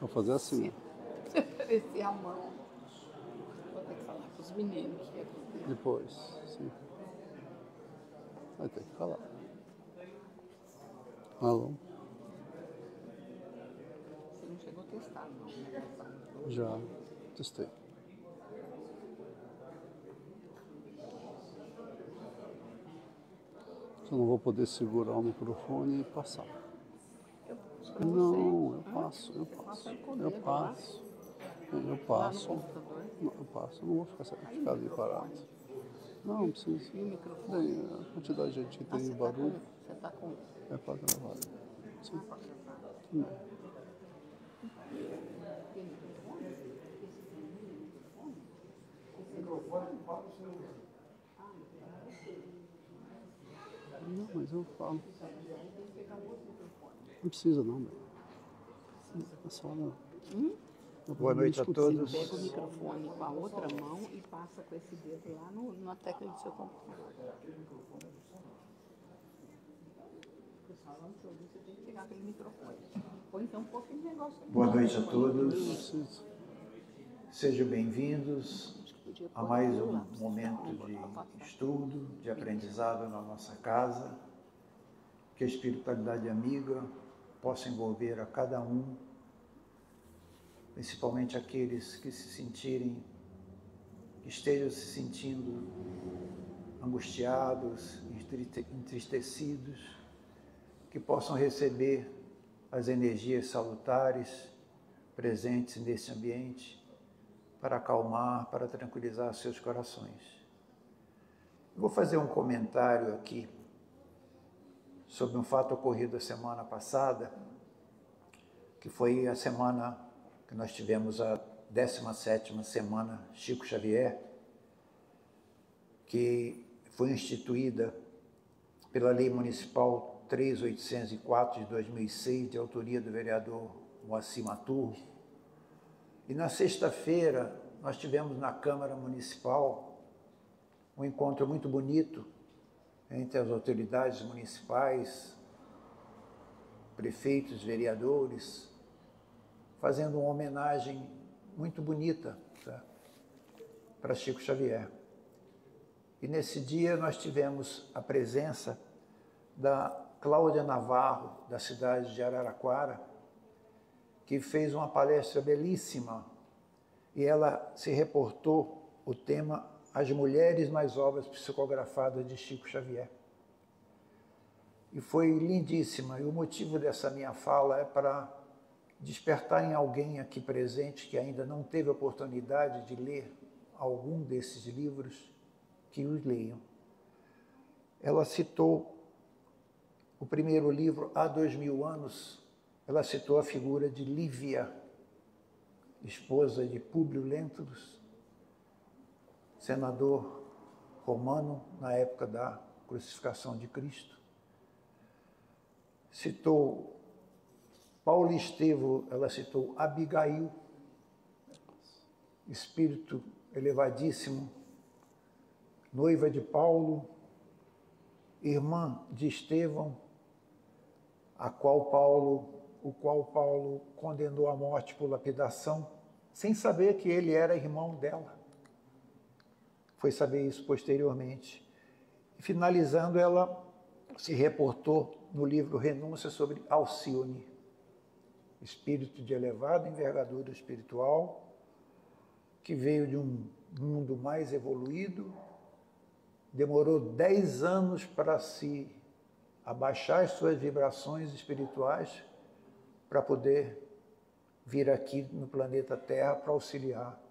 Vou fazer assim. Oferecer a mão. Vou ter que falar com os meninos. Que é comigo. Depois, sim. Vai ter que falar. Alô? Você não chegou a testar, não, né? Já testei. Só não vou poder segurar o microfone e passar. Eu passo pra você. Não, eu Hã? passo, eu Você passo. passa com o Eu dedo lá. passo. Eu Lá no passo. computador. Não, eu passo. Eu não vou ficar Aí o ali parado. microfone. Não, não precisa. E o microfone? Tem a quantidade de gente que Ah, tem de barulho. você tá com... É para gravar. Sim. Ah, pra gravar. Não. Tem microfone? Esse tem microfone? Esse Microfone para o celular. Não, mas eu falo. Não precisa não, velho. É só não. Boa noite a todos. Pega o microfone com a outra mão e passa com esse dedo lá na tecla do seu computador. Falando sobre isso, você tem que pegar aquele microfone. Ou então um pouquinho de negócio. Boa noite a todos. Precisa. Sejam bem-vindos a mais um momento de estudo, de aprendizado na nossa casa. Que a espiritualidade amiga possa envolver a cada um, principalmente aqueles que que estejam se sentindo angustiados, entristecidos, que possam receber as energias salutares presentes nesse ambiente para acalmar, para tranquilizar seus corações. Eu vou fazer um comentário aqui sobre um fato ocorrido a semana passada, que foi a semana que nós tivemos a 17ª semana Chico Xavier, que foi instituída pela Lei Municipal 3.804 de 2006, de autoria do vereador Moacir Maturro. E na sexta-feira nós tivemos na Câmara Municipal um encontro muito bonito entre as autoridades municipais, prefeitos, vereadores, fazendo uma homenagem muito bonita, tá, para Chico Xavier. E nesse dia nós tivemos a presença da Cláudia Navarro, da cidade de Araraquara, que fez uma palestra belíssima e ela se reportou o tema As Mulheres nas Obras Psicografadas de Chico Xavier. E foi lindíssima, e o motivo dessa minha fala é para despertar em alguém aqui presente que ainda não teve a oportunidade de ler algum desses livros, que os leiam. Ela citou o primeiro livro, Há 2000 anos, ela citou a figura de Lívia, esposa de Públio Lentulus, senador romano na época da crucificação de Cristo. Citou Paulo Estevão, ela citou Abigail, espírito elevadíssimo, noiva de Paulo, irmã de Estevão, o qual Paulo condenou à morte por lapidação, sem saber que ele era irmão dela. Foi saber isso posteriormente. E finalizando, ela se reportou no livro Renúncia sobre Alcione, espírito de elevada envergadura espiritual, que veio de um mundo mais evoluído, demorou 10 anos para se abaixar as suas vibrações espirituais para poder vir aqui no planeta Terra para auxiliar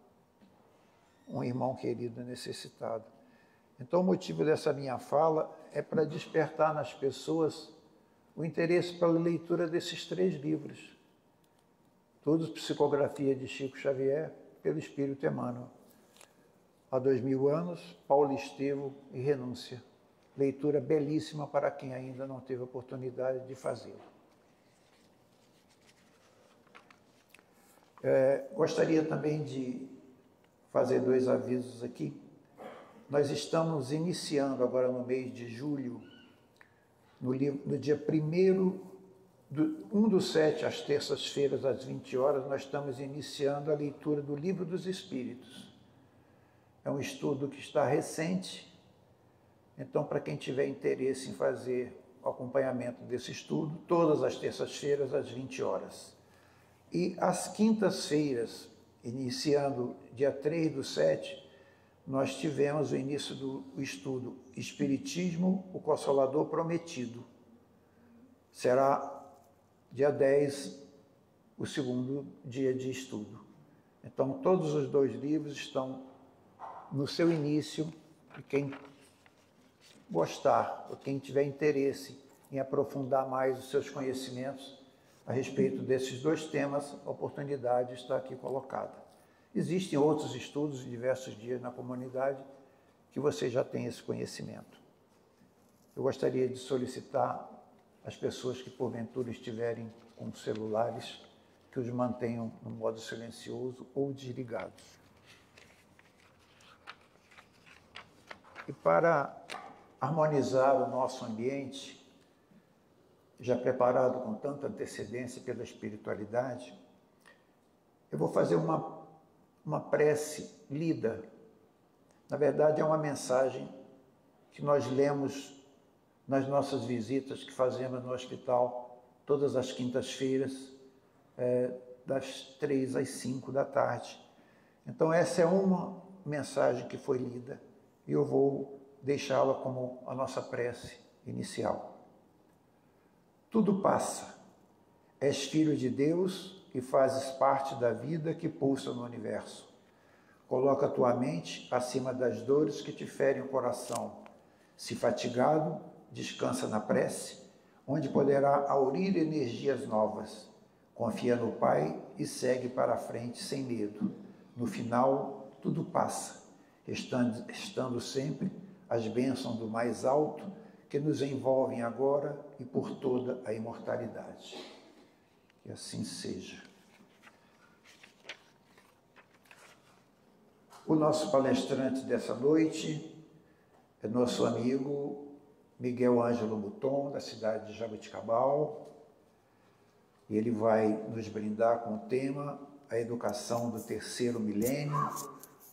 um irmão querido necessitado. Então, o motivo dessa minha fala é para despertar nas pessoas o interesse pela leitura desses 3 livros, todos psicografia de Chico Xavier, pelo Espírito Emmanuel. Há 2000 anos, Paulo Estevão e Renúncia. Leitura belíssima para quem ainda não teve a oportunidade de fazê-lo. Gostaria também de fazer 2 avisos aqui. Nós estamos iniciando agora no mês de julho, no dia 1º 1 do 7 às terças-feiras, às 20 horas, nós estamos iniciando a leitura do Livro dos Espíritos. É um estudo que está recente, então, para quem tiver interesse em fazer o acompanhamento desse estudo, todas as terças-feiras, às 20 horas. E às quintas-feiras, iniciando dia 3 do 7, nós tivemos o início do estudo Espiritismo, o Consolador Prometido. Será dia 10, o segundo dia de estudo. Então, todos os dois livros estão no seu início, e quem gostar, ou quem tiver interesse em aprofundar mais os seus conhecimentos a respeito desses dois temas, a oportunidade está aqui colocada. Existem outros estudos em diversos dias na comunidade que você já tem esse conhecimento. Eu gostaria de solicitar às pessoas que porventura estiverem com celulares que os mantenham no modo silencioso ou desligados. E para harmonizar o nosso ambiente, já preparado com tanta antecedência pela espiritualidade, eu vou fazer uma prece lida. Na verdade, é uma mensagem que nós lemos nas nossas visitas que fazemos no hospital todas as quintas-feiras, das 3 às 5 da tarde. Então, essa é uma mensagem que foi lida e eu vou deixá-la como a nossa prece inicial. Tudo passa. És filho de Deus e fazes parte da vida que pulsa no universo. Coloca tua mente acima das dores que te ferem o coração. Se fatigado, descansa na prece, onde poderá aurir energias novas. Confia no Pai e segue para a frente sem medo. No final, tudo passa, estando sempre as bênçãos do mais alto que nos envolvem agora e por toda a imortalidade. Que assim seja. O nosso palestrante dessa noite é nosso amigo Miguel Ângelo Mouton, da cidade de Jaboticabal. E ele vai nos brindar com o tema A Educação do Terceiro Milênio.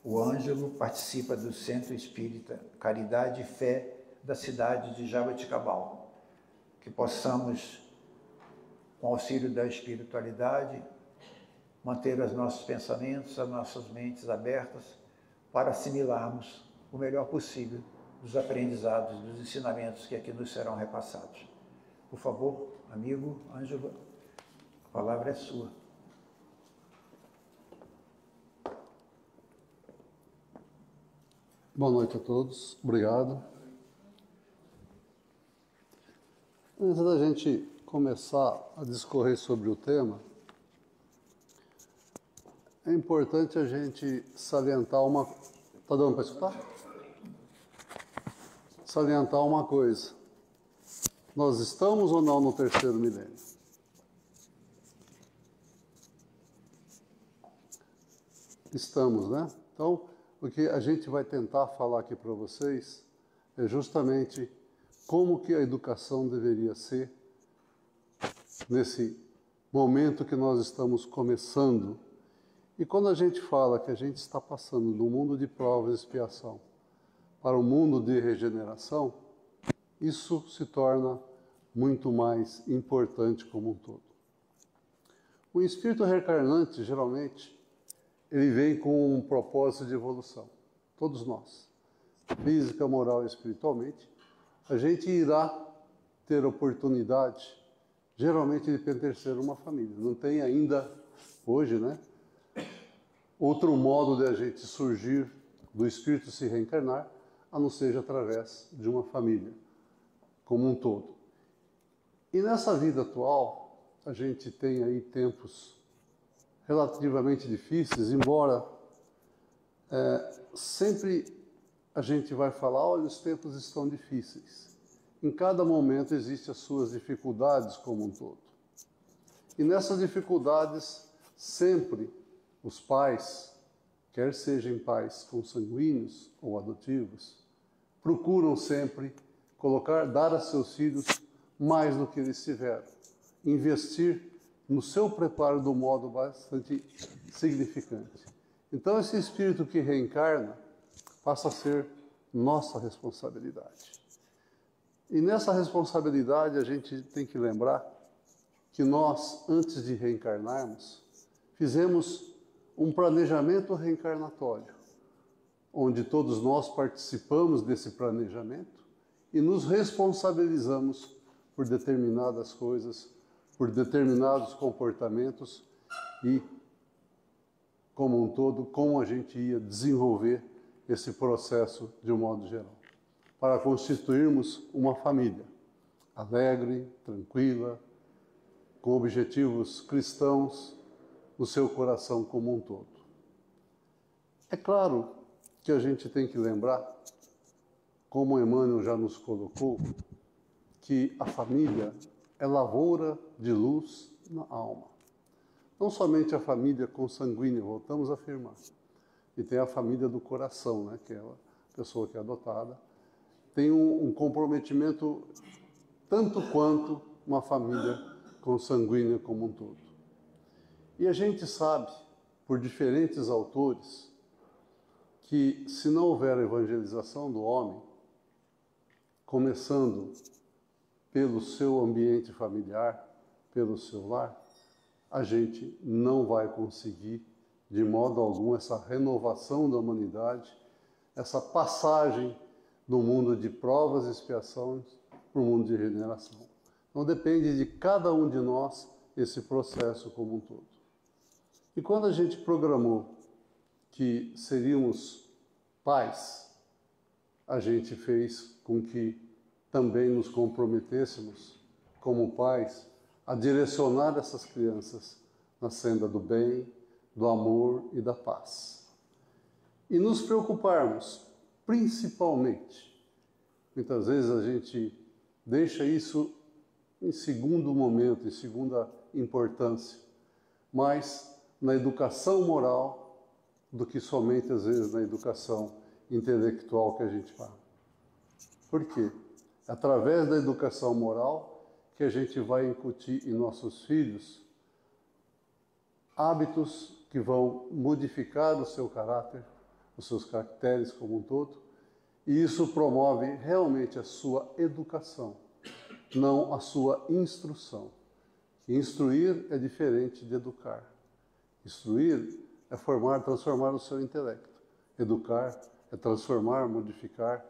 O Ângelo participa do Centro Espírita Caridade e Fé da cidade de Jaboticabal. Que possamos, com o auxílio da espiritualidade, manter os nossos pensamentos, as nossas mentes abertas para assimilarmos o melhor possível dos aprendizados, dos ensinamentos que aqui nos serão repassados. Por favor, amigo Ângelo, a palavra é sua. Boa noite a todos, obrigado. Antes da gente começar a discorrer sobre o tema, é importante a gente salientar uma... Tá dando para escutar? Salientar uma coisa. Nós estamos ou não no terceiro milênio? Estamos, né? Então, o que a gente vai tentar falar aqui para vocês é justamente como que a educação deveria ser nesse momento que nós estamos começando. E quando a gente fala que a gente está passando do mundo de provas e expiação para o mundo de regeneração, isso se torna muito mais importante como um todo. O espírito reencarnante, geralmente, ele vem com um propósito de evolução. Todos nós, física, moral e espiritualmente, a gente irá ter oportunidade, geralmente, de pertencer a uma família. Não tem ainda, hoje, né, outro modo de a gente surgir, do espírito se reencarnar, a não ser através de uma família, como um todo. E nessa vida atual, a gente tem aí tempos relativamente difíceis, embora sempre a gente vai falar, olha, os tempos estão difíceis. Em cada momento existem as suas dificuldades como um todo. E nessas dificuldades, sempre os pais, quer sejam pais consanguíneos ou adotivos, procuram sempre dar a seus filhos mais do que eles tiveram. investir no seu preparo de um modo bastante significante. Então, esse espírito que reencarna passa a ser nossa responsabilidade. E nessa responsabilidade a gente tem que lembrar que nós, antes de reencarnarmos, fizemos um planejamento reencarnatório, onde todos nós participamos desse planejamento e nos responsabilizamos por determinadas coisas, por determinados comportamentos e, como um todo, como a gente ia desenvolver esse processo de um modo geral, para constituirmos uma família alegre, tranquila, com objetivos cristãos no seu coração como um todo. É claro que a gente tem que lembrar, como Emmanuel já nos colocou, que a família é lavoura de luz na alma. Não somente a família consanguínea, voltamos a afirmar, e tem a família do coração, né, que é a pessoa que é adotada, tem um comprometimento tanto quanto uma família consanguínea como um todo. E a gente sabe, por diferentes autores, que se não houver evangelização do homem, começando pelo seu ambiente familiar, pelo seu lar, a gente não vai conseguir, de modo algum, essa renovação da humanidade, essa passagem do mundo de provas e expiações para o mundo de regeneração. Então depende de cada um de nós esse processo como um todo. E quando a gente programou que seríamos pais, a gente fez com que também nos comprometêssemos, como pais, a direcionar essas crianças na senda do bem, do amor e da paz. E nos preocuparmos, principalmente, muitas vezes a gente deixa isso em segundo momento, em segunda importância, mas na educação moral do que somente, às vezes, na educação intelectual que a gente fala. Por quê? É através da educação moral que a gente vai incutir em nossos filhos hábitos que vão modificar o seu caráter, os seus caracteres como um todo, e isso promove realmente a sua educação, não a sua instrução. Instruir é diferente de educar. Instruir é formar, transformar o seu intelecto. Educar é transformar, modificar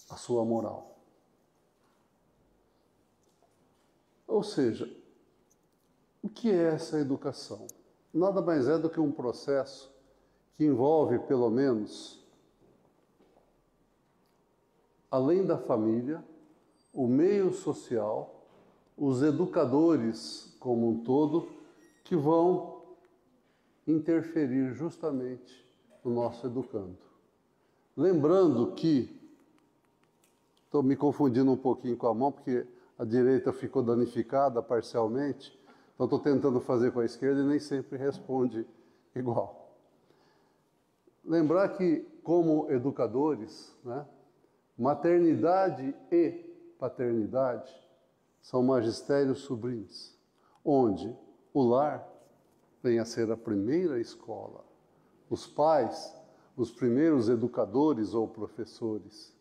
a sua moral. Ou seja, o que é essa educação? Nada mais é do que um processo que envolve, pelo menos, além da família, o meio social, os educadores como um todo, que vão interferir justamente no nosso educando. Lembrando que, estou me confundindo um pouquinho com a mão, porque a direita ficou danificada parcialmente, então estou tentando fazer com a esquerda e nem sempre responde igual. Lembrar que, como educadores, né, maternidade e paternidade são magistérios sublimes, onde o lar vem a ser a primeira escola, os pais, os primeiros educadores ou professores,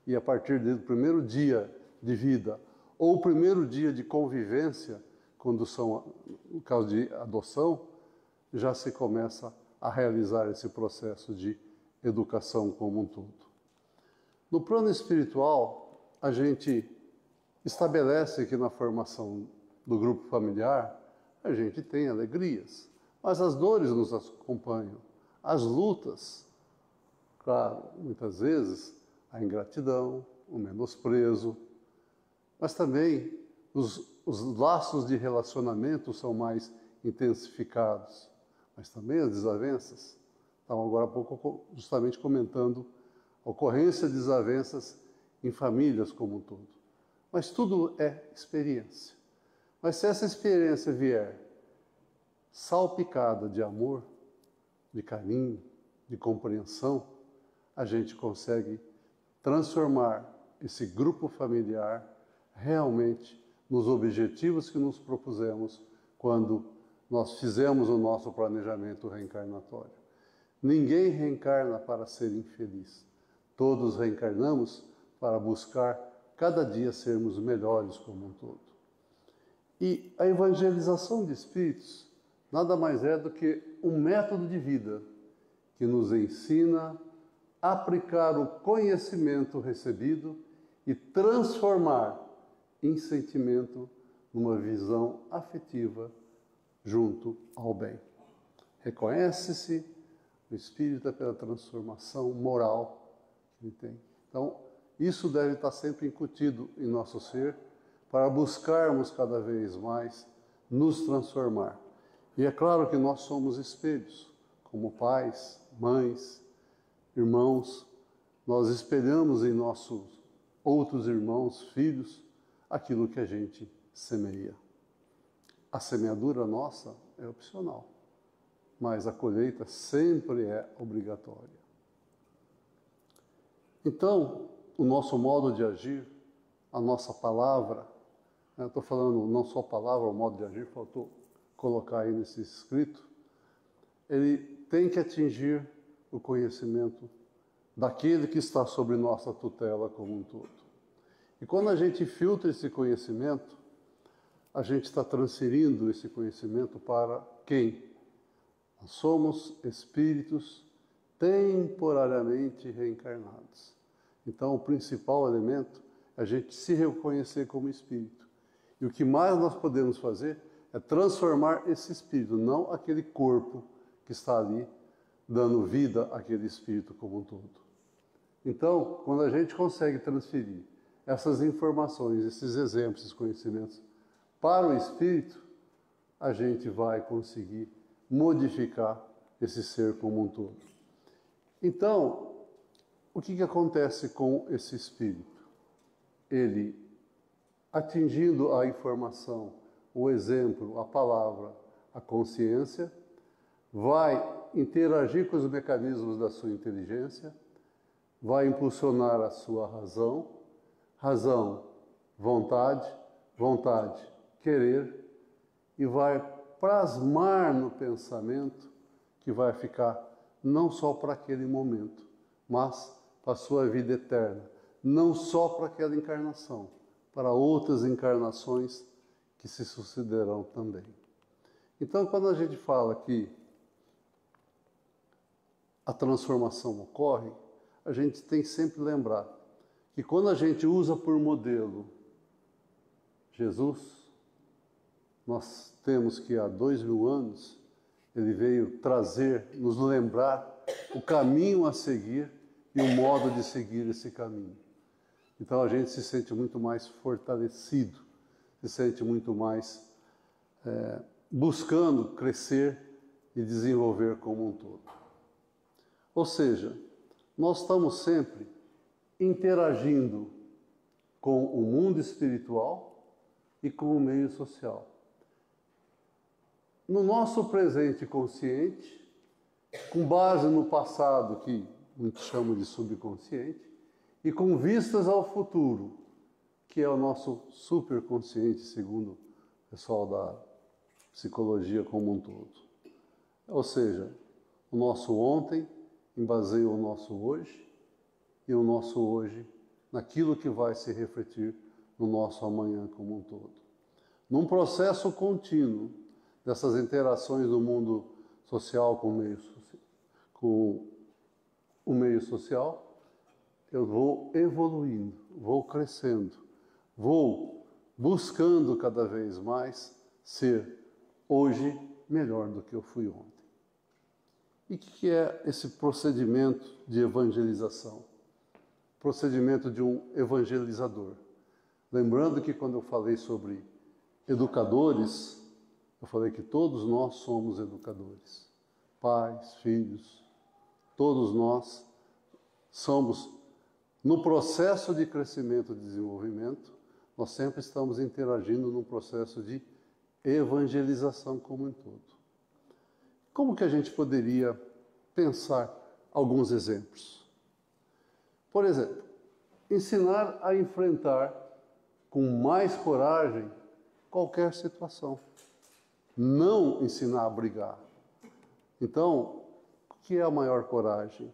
e a partir do primeiro dia de vida ou o primeiro dia de convivência, quando são, no caso de adoção, já se começa a realizar esse processo de educação como um todo. No plano espiritual, a gente estabelece que na formação do grupo familiar, a gente tem alegrias, mas as dores nos acompanham, as lutas, claro, muitas vezes a ingratidão, o menosprezo, mas também os laços de relacionamento são mais intensificados, mas também as desavenças. Estava agora há pouco justamente comentando a ocorrência de desavenças em famílias como um todo. Mas tudo é experiência. Mas se essa experiência vier salpicada de amor, de carinho, de compreensão, a gente consegue transformar esse grupo familiar realmente nos objetivos que nos propusemos quando nós fizemos o nosso planejamento reencarnatório. Ninguém reencarna para ser infeliz. Todos reencarnamos para buscar cada dia sermos melhores como um todo. E a evangelização de espíritos nada mais é do que um método de vida que nos ensina a aplicar o conhecimento recebido e transformar em sentimento numa visão afetiva junto ao bem. Reconhece-se o espírita pela transformação moral que ele tem. Então, isso deve estar sempre incutido em nosso ser para buscarmos cada vez mais nos transformar. E é claro que nós somos espelhos, como pais, mães, irmãos, nós espelhamos em nossos outros irmãos, filhos, aquilo que a gente semeia. A semeadura nossa é opcional, mas a colheita sempre é obrigatória. Então, o nosso modo de agir, a nossa palavra, eu estou falando não só palavra, o modo de agir, faltou colocar aí nesse escrito, ele tem que atingir o conhecimento daquele que está sobre nossa tutela como um todo. E quando a gente filtra esse conhecimento, a gente está transferindo esse conhecimento para quem? Nós somos espíritos temporariamente reencarnados. Então, o principal elemento é a gente se reconhecer como espírito. E o que mais nós podemos fazer é transformar esse espírito, não aquele corpo que está ali dando vida àquele espírito como um todo. Então, quando a gente consegue transferir essas informações, esses exemplos, esses conhecimentos para o espírito, a gente vai conseguir modificar esse ser como um todo. Então, o que acontece com esse espírito? Ele, atingindo a informação, o exemplo, a palavra, a consciência, vai interagir com os mecanismos da sua inteligência, vai impulsionar a sua razão, razão, vontade, vontade, querer, e vai plasmar no pensamento que vai ficar não só para aquele momento, mas para a sua vida eterna, não só para aquela encarnação, para outras encarnações que se sucederão também. Então, quando a gente fala que a transformação ocorre, a gente tem que sempre lembrar que quando a gente usa por modelo Jesus, nós temos que há 2000 anos ele veio trazer, nos lembrar o caminho a seguir e o modo de seguir esse caminho. Então a gente se sente muito mais fortalecido, se sente muito mais buscando crescer e desenvolver como um todo. Ou seja, nós estamos sempre interagindo com o mundo espiritual e com o meio social. No nosso presente consciente, com base no passado, que muitos chamam de subconsciente, e com vistas ao futuro, que é o nosso superconsciente, segundo o pessoal da psicologia como um todo. Ou seja, o nosso ontem embaseia o nosso hoje, e o nosso hoje naquilo que vai se refletir no nosso amanhã como um todo. Num processo contínuo dessas interações do mundo social com o meio social, eu vou evoluindo, vou crescendo, vou buscando cada vez mais ser hoje melhor do que eu fui ontem. E o que é esse procedimento de evangelização? Procedimento de um evangelizador. Lembrando que quando eu falei sobre educadores, eu falei que todos nós somos educadores. Pais, filhos, todos nós somos, no processo de crescimento e desenvolvimento, nós sempre estamos interagindo num processo de evangelização como um todo. Como que a gente poderia pensar alguns exemplos? Por exemplo, ensinar a enfrentar com mais coragem qualquer situação. Não ensinar a brigar. Então, o que é a maior coragem?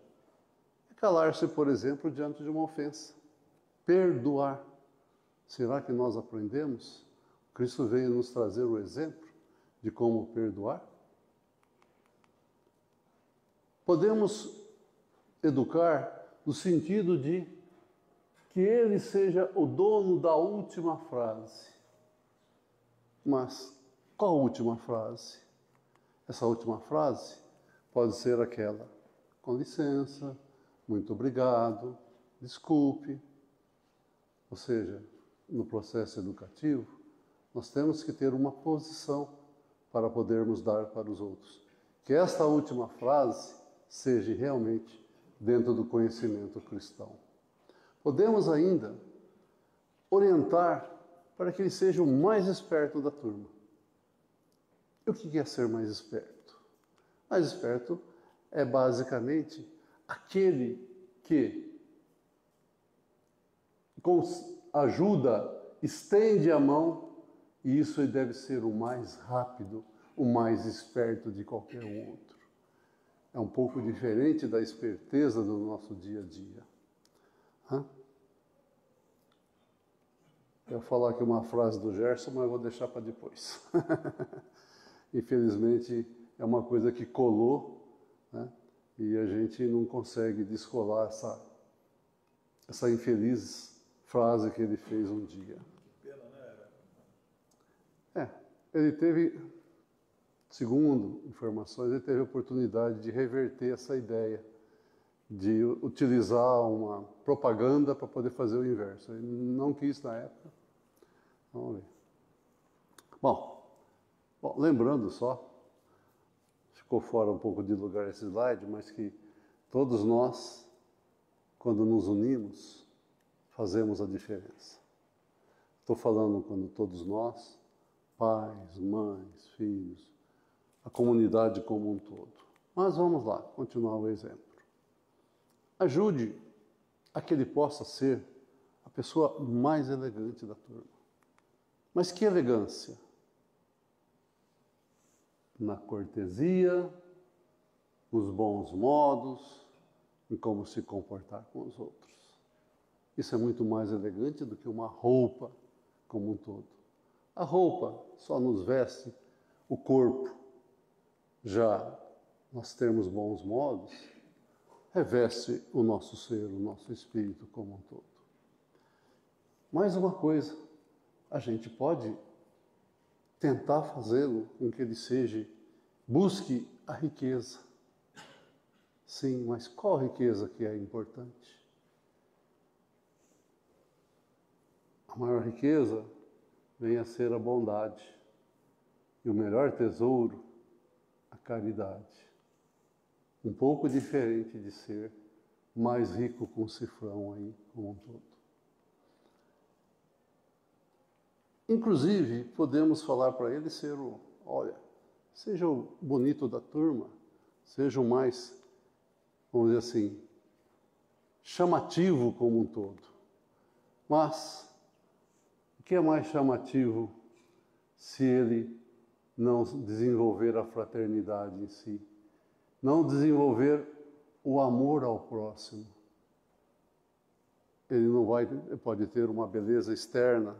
É calar-se, por exemplo, diante de uma ofensa. Perdoar. Será que nós aprendemos? Cristo veio nos trazer o exemplo de como perdoar? Podemos educar no sentido de que ele seja o dono da última frase. Mas qual a última frase? Essa última frase pode ser aquela: com licença, muito obrigado, desculpe. Ou seja, no processo educativo, nós temos que ter uma posição para podermos dar para os outros. Que esta última frase seja realmente dentro do conhecimento cristão. Podemos ainda orientar para que ele seja o mais esperto da turma. E o que é ser mais esperto? Mais esperto é basicamente aquele que com ajuda, estende a mão, e isso deve ser o mais rápido, o mais esperto de qualquer outro. É um pouco diferente da esperteza do nosso dia a dia. Eu vou falar aqui uma frase do Gerson, mas eu vou deixar para depois. Infelizmente, é uma coisa que colou, né? E a gente não consegue descolar essa infeliz frase que ele fez um dia. Que pena, né? Ele teve, segundo informações, ele teve a oportunidade de reverter essa ideia, de utilizar uma propaganda para poder fazer o inverso. Ele não quis na época. Vamos ver. Bom, lembrando só, ficou fora um pouco de lugar esse slide, mas que todos nós, quando nos unimos, fazemos a diferença. Estou falando quando todos nós, pais, mães, filhos, a comunidade como um todo. Mas vamos lá, continuar o exemplo. Ajude a que ele possa ser a pessoa mais elegante da turma. Mas que elegância? Na cortesia, nos bons modos, em como se comportar com os outros. Isso é muito mais elegante do que uma roupa como um todo. A roupa só nos veste o corpo. Já nós termos bons modos, reveste o nosso ser, o nosso espírito como um todo. Mais uma coisa, a gente pode tentar fazê-lo com que ele busque a riqueza. Sim, mas qual riqueza que é importante? A maior riqueza vem a ser a bondade. E o melhor tesouro, a caridade. Um pouco diferente de ser mais rico com cifrão aí, como um todo. Inclusive, podemos falar para ele seja o bonito da turma, seja o mais, vamos dizer assim, chamativo como um todo. Mas, o que é mais chamativo se ele não desenvolver a fraternidade em si? Não desenvolver o amor ao próximo? Ele pode ter uma beleza externa,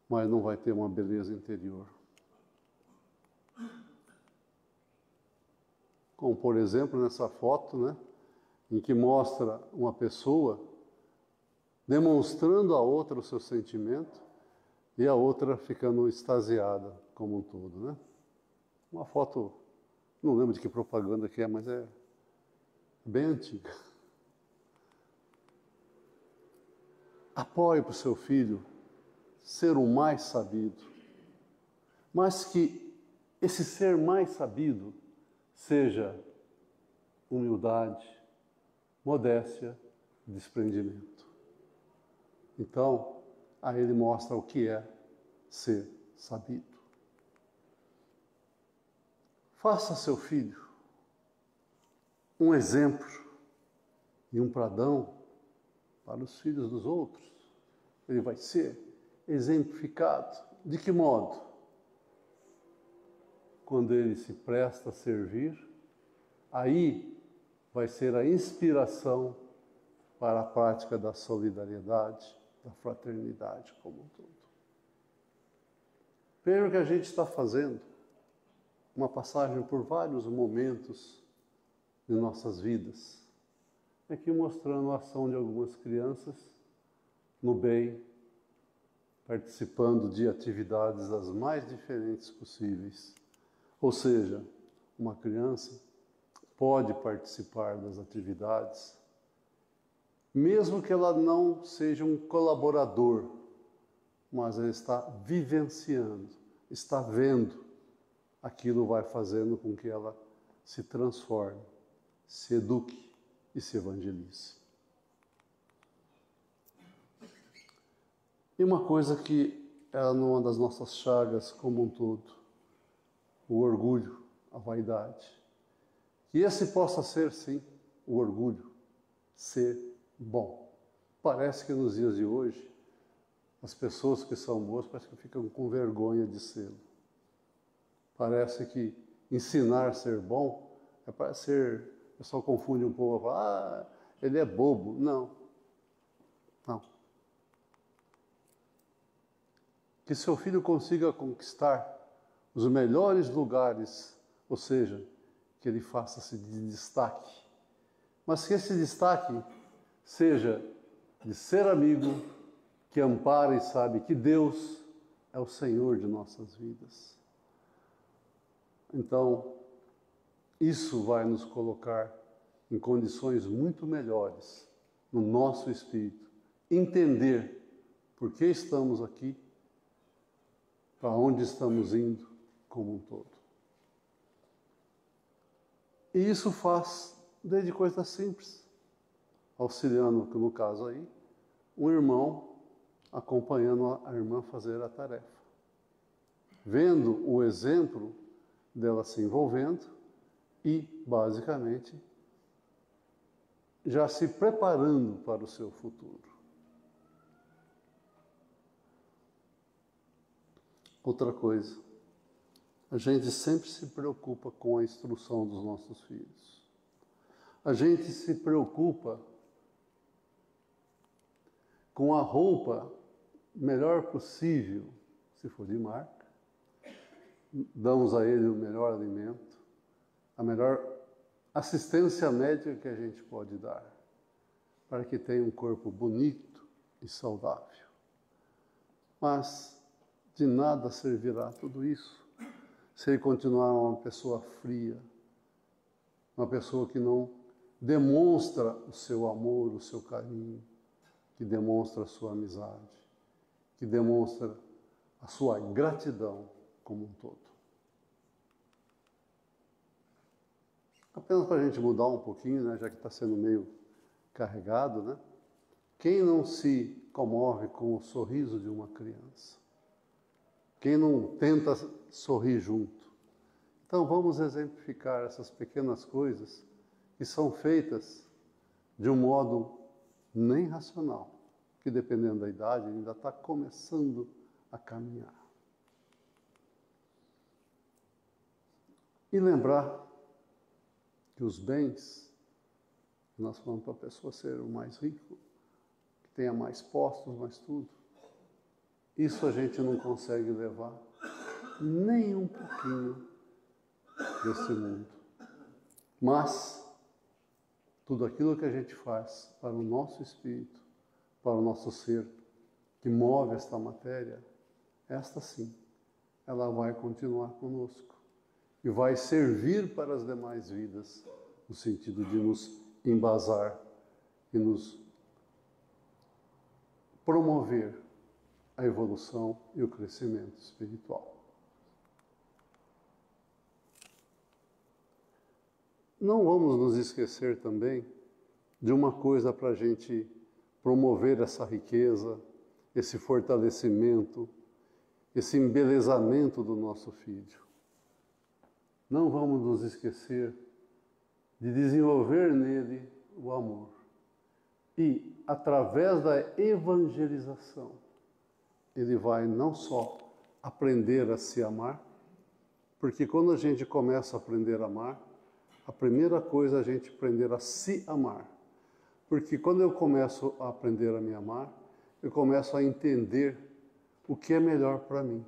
mas não vai ter uma beleza interior. Como, por exemplo, nessa foto, né, em que mostra uma pessoa demonstrando a outra o seu sentimento e a outra ficando extasiada como um todo, né? Uma foto, não lembro de que propaganda que é, mas é bem antiga. Apoie para o seu filho ser o mais sabido, mas que esse ser mais sabido seja humildade, modéstia, desprendimento. Então, aí ele mostra o que é ser sabido. Faça seu filho um exemplo e um pradão para os filhos dos outros. Ele vai ser exemplificado de que modo? Quando ele se presta a servir, aí vai ser a inspiração para a prática da solidariedade, da fraternidade como um todo. Veja que a gente está fazendo uma passagem por vários momentos de nossas vidas, aqui mostrando a ação de algumas crianças no bem, participando de atividades das mais diferentes possíveis. Ou seja, uma criança pode participar das atividades, mesmo que ela não seja um colaborador, mas ela está vivenciando, está vendo, aquilo vai fazendo com que ela se transforme, se eduque e se evangelize. E uma coisa que é uma das nossas chagas como um todo, o orgulho, a vaidade. Que esse possa ser, sim, o orgulho, ser bom. Parece que nos dias de hoje, as pessoas que são boas parece que ficam com vergonha de ser. Parece que ensinar a ser bom é para ser... O pessoal confunde um pouco, ele é bobo. Não. Não. Que seu filho consiga conquistar os melhores lugares, ou seja, que ele faça-se de destaque. Mas que esse destaque seja de ser amigo, que ampara e sabe que Deus é o Senhor de nossas vidas. Então, isso vai nos colocar em condições muito melhores no nosso espírito, entender por que estamos aqui, para onde estamos indo como um todo. E isso faz desde coisas simples, auxiliando, no caso aí, um irmão acompanhando a irmã fazer a tarefa, vendo o exemplo dela se envolvendo e, basicamente, já se preparando para o seu futuro. Outra coisa, a gente sempre se preocupa com a instrução dos nossos filhos. A gente se preocupa com a roupa melhor possível, se for de marca. Damos a ele o melhor alimento, a melhor assistência médica que a gente pode dar, para que tenha um corpo bonito e saudável. Mas de nada servirá tudo isso se ele continuar uma pessoa fria, uma pessoa que não demonstra o seu amor, o seu carinho, que demonstra a sua amizade, que demonstra a sua gratidão como um todo. Apenas para a gente mudar um pouquinho, né, já que está sendo meio carregado, né? Quem não se comove com o sorriso de uma criança? Quem não tenta sorrir junto? Então vamos exemplificar essas pequenas coisas que são feitas de um modo nem racional, que dependendo da idade ainda está começando a caminhar. E lembrar que os bens, nós falamos para a pessoa ser o mais rico, que tenha mais postos, mais tudo, isso a gente não consegue levar nem um pouquinho desse mundo. Mas tudo aquilo que a gente faz para o nosso espírito, para o nosso ser, que move esta matéria, esta sim, ela vai continuar conosco e vai servir para as demais vidas, no sentido de nos embasar e nos promover a evolução e o crescimento espiritual. Não vamos nos esquecer também de uma coisa para a gente promover essa riqueza, esse fortalecimento, esse embelezamento do nosso filho. Não vamos nos esquecer de desenvolver nele o amor. E, através da evangelização, ele vai não só aprender a se amar, porque quando a gente começa a aprender a amar, a primeira coisa é a gente aprender a se amar. Porque quando eu começo a aprender a me amar, eu começo a entender o que é melhor para mim.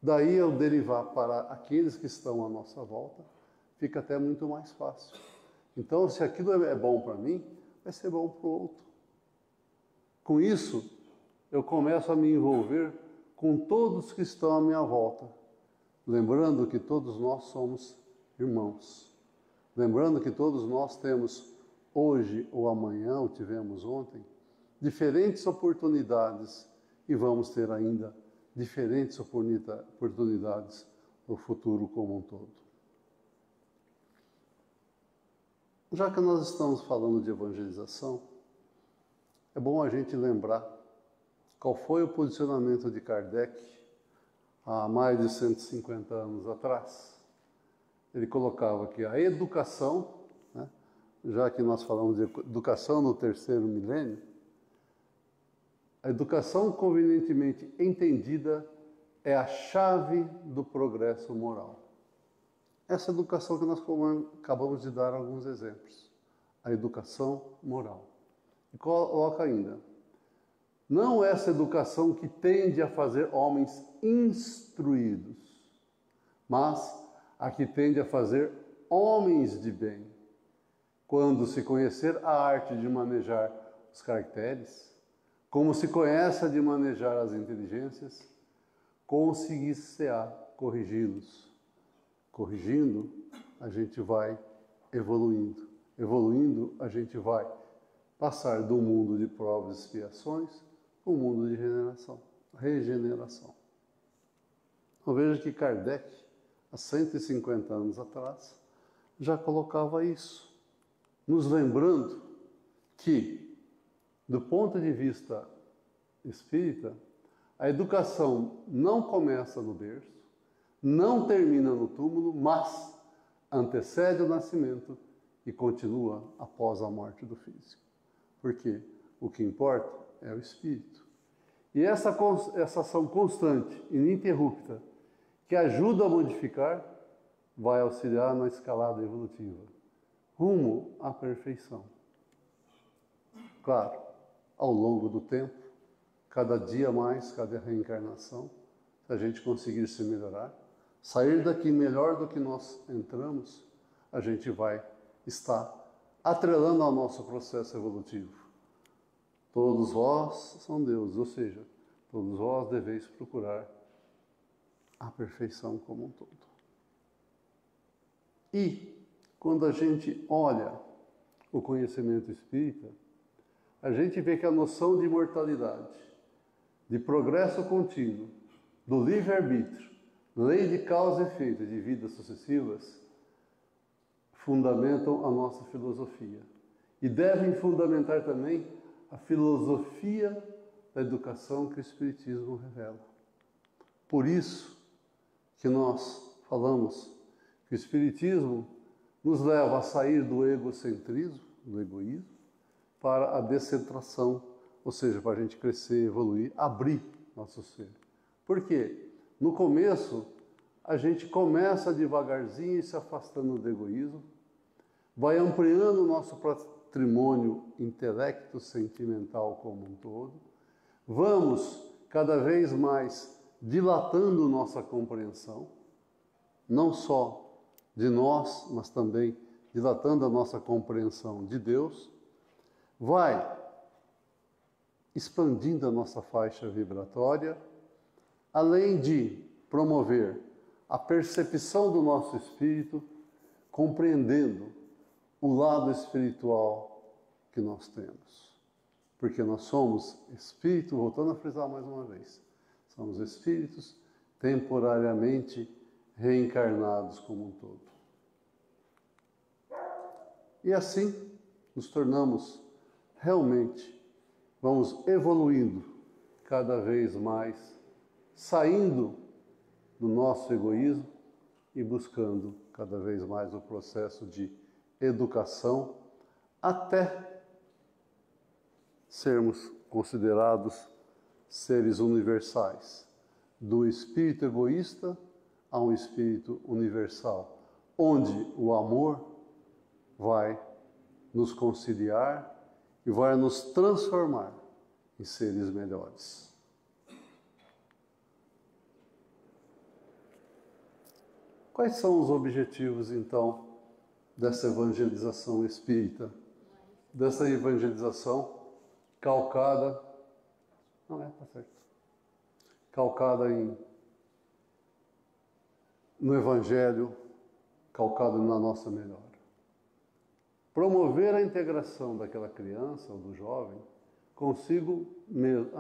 Daí eu derivar para aqueles que estão à nossa volta, fica até muito mais fácil. Então, se aquilo é bom para mim, vai ser bom para o outro. Com isso, eu começo a me envolver com todos que estão à minha volta, lembrando que todos nós somos irmãos. Lembrando que todos nós temos hoje ou amanhã, ou tivemos ontem, diferentes oportunidades e vamos ter ainda diferentes oportunidades no futuro como um todo. Já que nós estamos falando de evangelização, é bom a gente lembrar qual foi o posicionamento de Kardec há mais de 150 anos atrás. Ele colocava que a educação, né, já que nós falamos de educação no terceiro milênio, a educação convenientemente entendida é a chave do progresso moral. Essa educação que nós acabamos de dar alguns exemplos. A educação moral. E coloca ainda, não essa educação que tende a fazer homens instruídos, mas a que tende a fazer homens de bem. Quando se conhecer a arte de manejar os caracteres, como se conhece a de manejar as inteligências, conseguir-se-á corrigi-los. Corrigindo, a gente vai evoluindo. Evoluindo, a gente vai passar do mundo de provas e expiações para o mundo de regeneração. Então veja que Kardec, há 150 anos atrás, já colocava isso, nos lembrando que, do ponto de vista espírita, a educação não começa no berço, não termina no túmulo, mas antecede o nascimento e continua após a morte do físico. Porque o que importa é o espírito. E essa ação constante, ininterrupta, que ajuda a modificar, vai auxiliar na escalada evolutiva, rumo à perfeição. Claro, ao longo do tempo, cada dia mais, cada reencarnação, se a gente conseguir se melhorar, sair daqui melhor do que nós entramos, a gente vai estar atrelando ao nosso processo evolutivo. Todos vós são deuses, ou seja, todos vós deveis procurar a perfeição como um todo. E, quando a gente olha o conhecimento espírita, a gente vê que a noção de imortalidade, de progresso contínuo, do livre-arbítrio, lei de causa e efeito de vidas sucessivas, fundamentam a nossa filosofia. E devem fundamentar também a filosofia da educação que o Espiritismo revela. Por isso que nós falamos que o Espiritismo nos leva a sair do egocentrismo, do egoísmo, para a descentração, ou seja, para a gente crescer, evoluir, abrir nosso ser. Por quê? No começo, a gente começa devagarzinho se afastando do egoísmo, vai ampliando o nosso patrimônio intelecto sentimental como um todo, vamos cada vez mais dilatando nossa compreensão, não só de nós, mas também dilatando a nossa compreensão de Deus, vai expandindo a nossa faixa vibratória, além de promover a percepção do nosso espírito, compreendendo o lado espiritual que nós temos. Porque nós somos espírito, voltando a frisar mais uma vez, somos espíritos temporariamente reencarnados como um todo. E assim nos tornamos realmente, vamos evoluindo cada vez mais, saindo do nosso egoísmo e buscando cada vez mais o processo de educação até sermos considerados seres universais, do espírito egoísta a um espírito universal, onde o amor vai nos conciliar e vai nos transformar em seres melhores. Quais são os objetivos, então, dessa evangelização espírita? Dessa evangelização calcada, tá certo, calcada no Evangelho, calcado na nossa melhora. Promover a integração daquela criança ou do jovem consigo mesmo.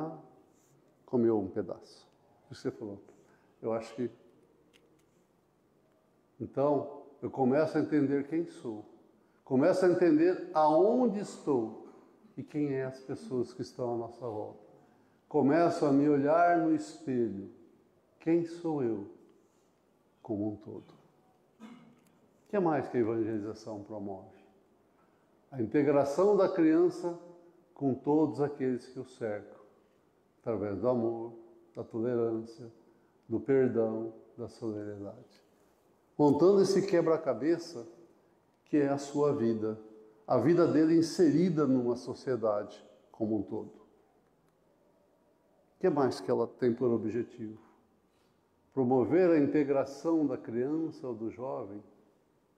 Comeu um pedaço. O que você falou? Eu acho que... Então, eu começo a entender quem sou. Começo a entender aonde estou e quem é as pessoas que estão à nossa volta. Começo a me olhar no espelho. Quem sou eu como um todo? O que mais que a evangelização promove? A integração da criança com todos aqueles que o cercam, através do amor, da tolerância, do perdão, da solidariedade. Montando esse quebra-cabeça que é a sua vida, a vida dele inserida numa sociedade como um todo. O que mais que ela tem por objetivo? Promover a integração da criança ou do jovem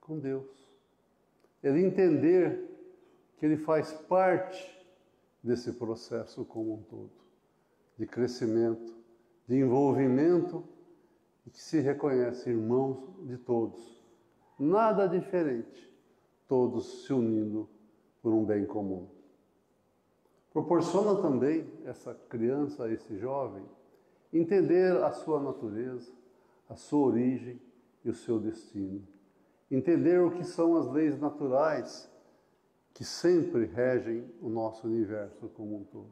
com Deus. Ele entender que ele faz parte desse processo como um todo, de crescimento, de envolvimento, e que se reconhece irmãos de todos. Nada diferente, todos se unindo por um bem comum. Proporciona também essa criança, esse jovem, entender a sua natureza, a sua origem e o seu destino. Entender o que são as leis naturais que sempre regem o nosso universo como um todo.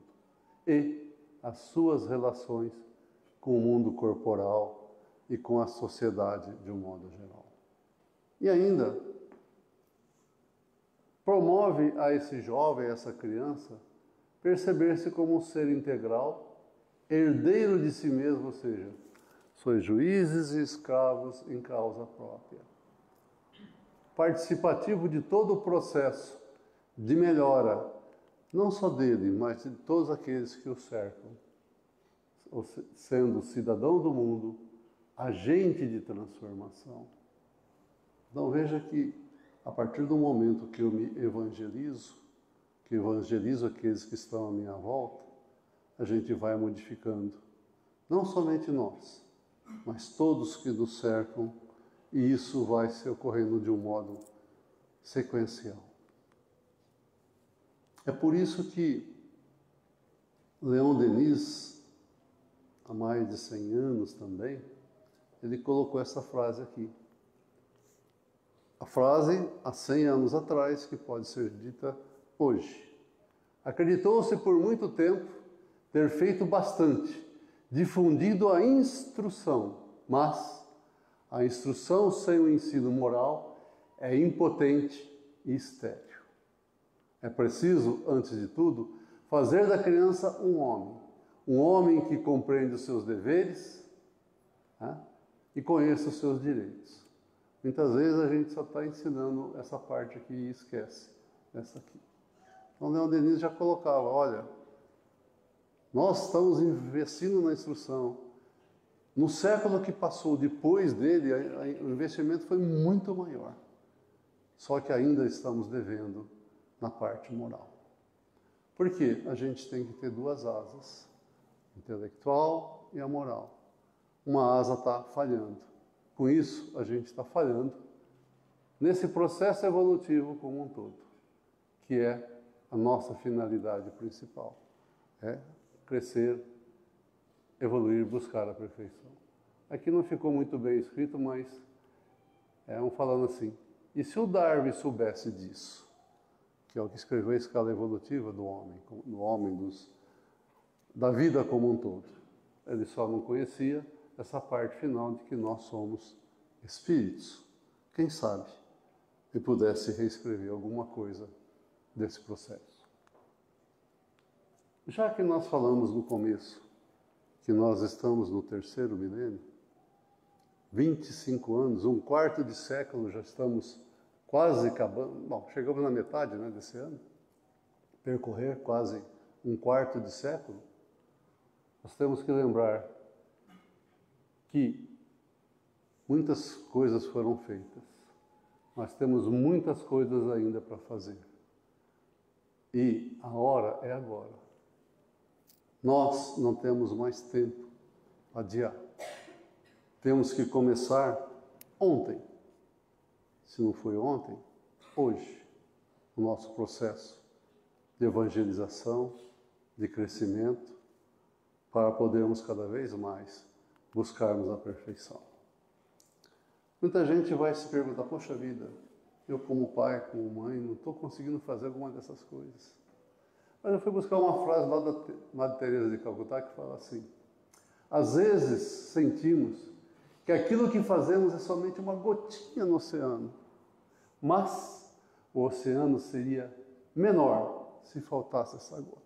E as suas relações com o mundo corporal e com a sociedade de um modo geral. E ainda, promove a esse jovem, a essa criança, perceber-se como um ser integral, herdeiro de si mesmo, ou seja, sois juízes e escravos em causa própria. Participativo de todo o processo de melhora, não só dele, mas de todos aqueles que o cercam, sendo cidadão do mundo, agente de transformação. Então veja que, a partir do momento que eu me evangelizo, que evangelizo aqueles que estão à minha volta, a gente vai modificando, não somente nós, mas todos que nos cercam, e isso vai se ocorrendo de um modo sequencial. É por isso que Leon Denis, há mais de 100 anos também, ele colocou essa frase aqui. A frase, há 100 anos atrás, que pode ser dita hoje. Acreditou-se por muito tempo ter feito bastante, difundido a instrução, mas a instrução sem o ensino moral é impotente e estéril. É preciso, antes de tudo, fazer da criança um homem que compreende os seus deveres, e conheça os seus direitos. Muitas vezes a gente só está ensinando essa parte aqui e esquece essa aqui. Então, Leon Denis já colocava, olha, nós estamos investindo na instrução. No século que passou depois dele, o investimento foi muito maior. Só que ainda estamos devendo na parte moral. Por quê? A gente tem que ter duas asas, a intelectual e a moral. Uma asa está falhando. Com isso, a gente está falhando nesse processo evolutivo como um todo, que é a nossa finalidade principal. É crescer, evoluir, buscar a perfeição. Aqui não ficou muito bem escrito, mas é um falando assim. E se o Darwin soubesse disso, que é o que escreveu a escala evolutiva do homem, da vida como um todo, ele só não conhecia essa parte final de que nós somos espíritos. Quem sabe ele pudesse reescrever alguma coisa desse processo. Já que nós falamos no começo que nós estamos no terceiro milênio, 25 anos, um quarto de século, já estamos quase acabando, bom, chegamos na metade, né, desse ano, percorrer quase um quarto de século, nós temos que lembrar que muitas coisas foram feitas, mas temos muitas coisas ainda para fazer. E a hora é agora. Nós não temos mais tempo a adiar. Temos que começar ontem. Se não foi ontem, hoje, o nosso processo de evangelização, de crescimento, para podermos cada vez mais buscarmos a perfeição. Muita gente vai se perguntar, poxa vida, eu como pai, como mãe, não estou conseguindo fazer alguma dessas coisas. Mas eu fui buscar uma frase lá da Madre Teresa de Calcutá que fala assim, às vezes sentimos que aquilo que fazemos é somente uma gotinha no oceano, mas o oceano seria menor se faltasse essa gota.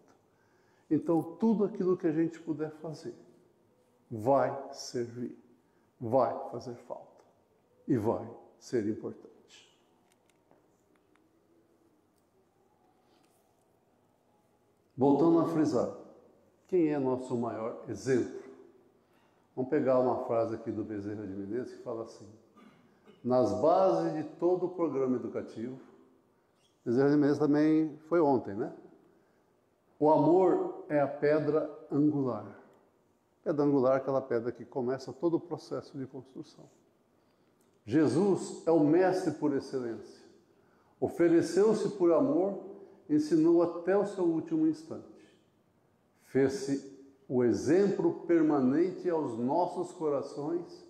Então, tudo aquilo que a gente puder fazer vai servir, vai fazer falta e vai ser importante. Voltando a frisar, quem é nosso maior exemplo? Vamos pegar uma frase aqui do Bezerra de Menezes que fala assim, nas bases de todo o programa educativo, Bezerra de Menezes também foi ontem, né? O amor é a pedra angular. Pedra angular é aquela pedra que começa todo o processo de construção. Jesus é o mestre por excelência. Ofereceu-se por amor, ensinou até o seu último instante. Fez-se o exemplo permanente aos nossos corações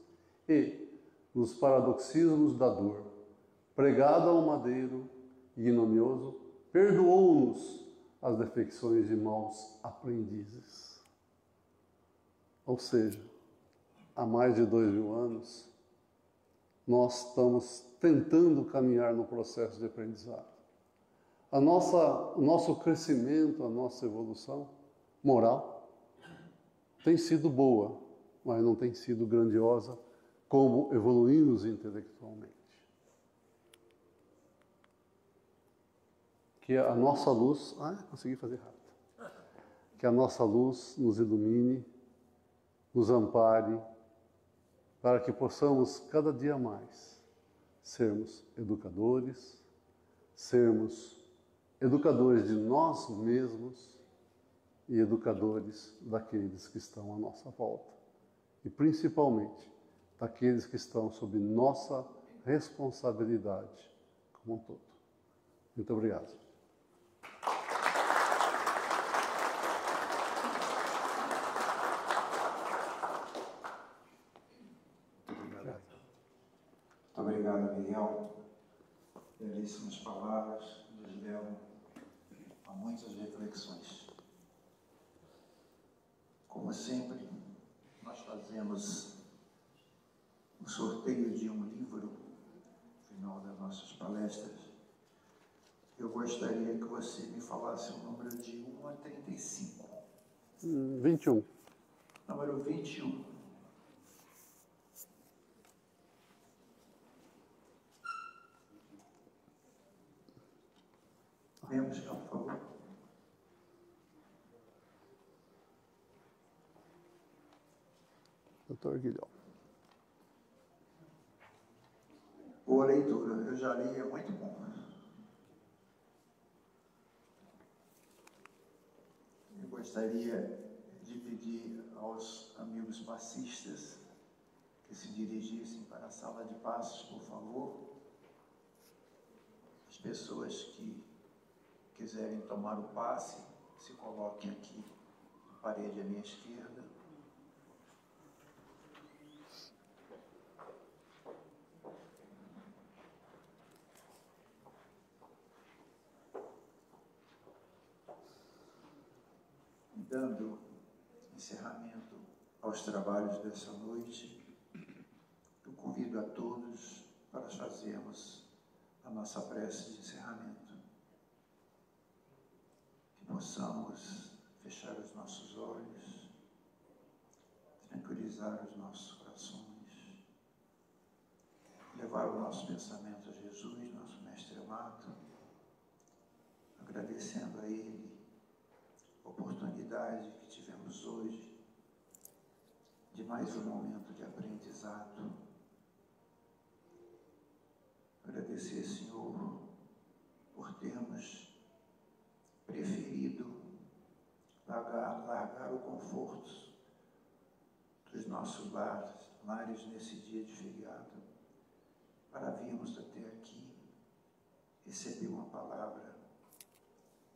e, nos paradoxismos da dor, pregado ao madeiro e ignominioso, perdoou-nos as defecções de maus aprendizes. Ou seja, há mais de 2000 anos, nós estamos tentando caminhar no processo de aprendizado. O nosso crescimento, a nossa evolução moral tem sido boa, mas não tem sido grandiosa como evoluímos intelectualmente. Que a nossa luz, consegui fazer rápido. Que a nossa luz nos ilumine, nos ampare, para que possamos cada dia mais sermos educadores de nós mesmos e educadores daqueles que estão à nossa volta. E principalmente daqueles que estão sob nossa responsabilidade como um todo. Muito obrigado. Muito obrigado, Miguel. Belíssimas palavras nos levam a muitas reflexões. Como sempre, nós fazemos o sorteio de um livro no final das nossas palestras. Eu gostaria que você me falasse o número de 1 a 35. 21. Número 21. Vemos, por favor. Doutor Guilherme. Boa leitura, eu já li, é muito bom. Eu gostaria de pedir aos amigos passistas que se dirigissem para a sala de passos, por favor. As pessoas que quiserem tomar o passe, se coloquem aqui na parede à minha esquerda. Dando encerramento aos trabalhos dessa noite, eu convido a todos para fazermos a nossa prece de encerramento. Que possamos fechar os nossos olhos tranquilizar os nossos corações, levar o nosso pensamento a Jesus, nosso Mestre amado, agradecendo a Ele a oportunidade que tivemos hoje de mais um momento de aprendizado. Agradecer, Senhor, por termos preferido largar o conforto dos nossos lares nesse dia de feriado, para virmos até aqui receber uma palavra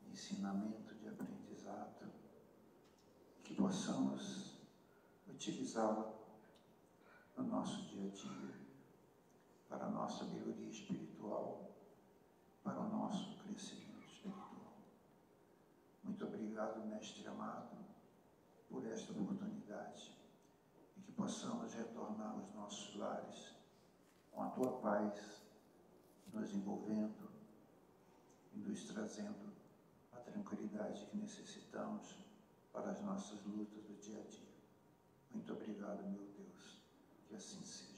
de ensinamento, de aprendizado, que possamos utilizá-la no nosso dia a dia, para a nossa melhoria espiritual, para o nosso crescimento espiritual. Muito obrigado, Mestre amado, por esta oportunidade, e que possamos retornar aos nossos lares com a Tua paz, nos envolvendo e nos trazendo a tranquilidade que necessitamos para as nossas lutas do dia a dia. Muito obrigado, meu Deus, que assim seja.